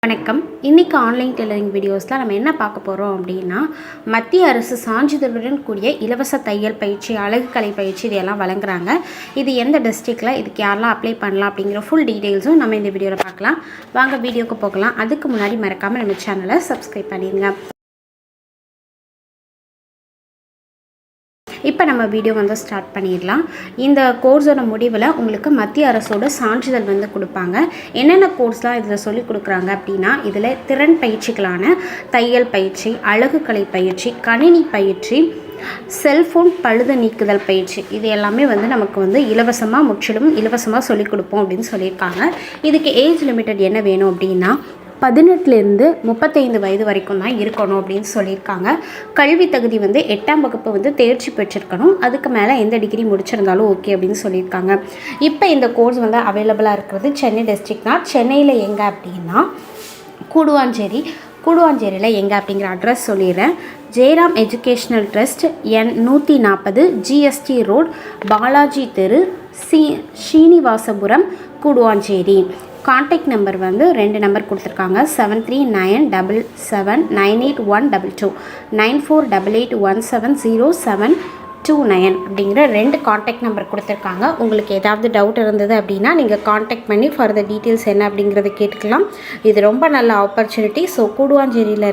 வணக்கம். இன்றைக்கி online tailoring வீடியோஸில் நம்ம என்ன பார்க்க போகிறோம் அப்படின்னா, மத்திய அரசு சான்றிதழுடன் கூடிய இலவச தையல் பயிற்சி, அழகுக்கலை பயிற்சி இதெல்லாம் வழங்குறாங்க. இது எந்த டிஸ்ட்ரிக்டில் இதுக்கு யாரெல்லாம் அப்ளை பண்ணலாம் அப்படிங்கிற ஃபுல் டீட்டெயில்ஸும் நம்ம இந்த வீடியோவில் பார்க்கலாம். வாங்க வீடியோக்கு போகலாம். அதுக்கு முன்னாடி மறக்காமல் நம்ம சேனலை சப்ஸ்கிரைப் பண்ணிடுங்க. இப்போ நம்ம வீடியோ ஸ்டார்ட் பண்ணிடலாம். இந்த கோர்ஸோட முடிவில் உங்களுக்கு மத்திய அரசோட சான்றிதழ் கொடுப்பாங்க. என்னென்ன கோர்ஸ்லாம் இதில் சொல்லிக் கொடுக்குறாங்க அப்படின்னா, இதில் திறன் பயிற்சிகளான தையல் பயிற்சி, அழகுக்கலை பயிற்சி, கணினி பயிற்சி, செல்ஃபோன் பழுது நீக்குதல் பயிற்சி, இது எல்லாமே நமக்கு இலவசமாக, முற்றிலும் இலவசமாக சொல்லிக் கொடுப்போம் அப்படின்னு சொல்லியிருக்காங்க. இதுக்கு ஏஜ் லிமிட்டட் என்ன வேணும் அப்படின்னா 18லேருந்து 35 வயது வரைக்கும் தான் இருக்கணும் அப்படின்னு சொல்லியிருக்காங்க. கல்வி தகுதி 8ஆம் வகுப்பு தேர்ச்சி பெற்றிருக்கணும். அதுக்கு மேலே எந்த டிகிரி முடிச்சிருந்தாலும் ஓகே அப்படின்னு சொல்லியிருக்காங்க. இப்போ இந்த கோர்ஸ் அவைலபிளாக இருக்கிறது சென்னை டிஸ்ட்ரிக்ட் தான். சென்னையில் எங்கே அப்படின்னா கூடுவாஞ்சேரியில் எங்கே அப்படிங்கிற அட்ரஸ் சொல்லிடுறேன். Jayaram educational trust, N 140, GST road, Balaji தெரு, Srinivasapuram, Guduvancheri. Contact number 2 number கொடுத்துருக்காங்க. 7397798122, 9488170729 அப்படிங்கிற 2 கான்டாக்ட் நம்பர் கொடுத்துருக்காங்க. உங்களுக்கு ஏதாவது டவுட் இருந்தது அப்படின்னா நீங்கள் கான்டாக்ட் பண்ணி ஃபர்தர் டீட்டெயில்ஸ் என்ன அப்படிங்கிறத கேட்டுக்கலாம். இது ரொம்ப நல்ல ஆப்பர்ச்சுனிட்டி. ஸோ கூடுவாஞ்சேரியில்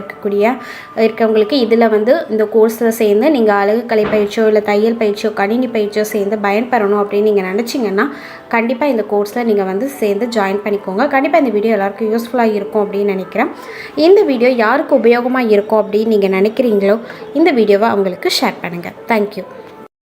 இருக்கவங்களுக்கு இதில் இந்த கோர்ஸில் சேர்ந்து நீங்கள் அழகுக்கலை பயிற்சியோ இல்லை தையல் பயிற்சியோ கணினி பயிற்சியோ சேர்ந்து பயன்பெறணும் அப்படின்னு நீங்கள் நினச்சிங்கன்னா கண்டிப்பாக இந்த கோர்ஸில் நீங்கள் சேர்ந்து ஜாயின் பண்ணிக்கோங்க. கண்டிப்பாக இந்த வீடியோ எல்லாருக்கும் யூஸ்ஃபுல்லாக இருக்கும் அப்படின்னு நினைக்கிறேன். இந்த வீடியோ யாருக்கு உபயோகமாக இருக்கும் அப்படின்னு நீங்கள் நினைக்கிறீங்களோ இந்த வீடியோவை அவங்களுக்கு ஷேர் பண்ணுங்கள். தேங்க்யூ.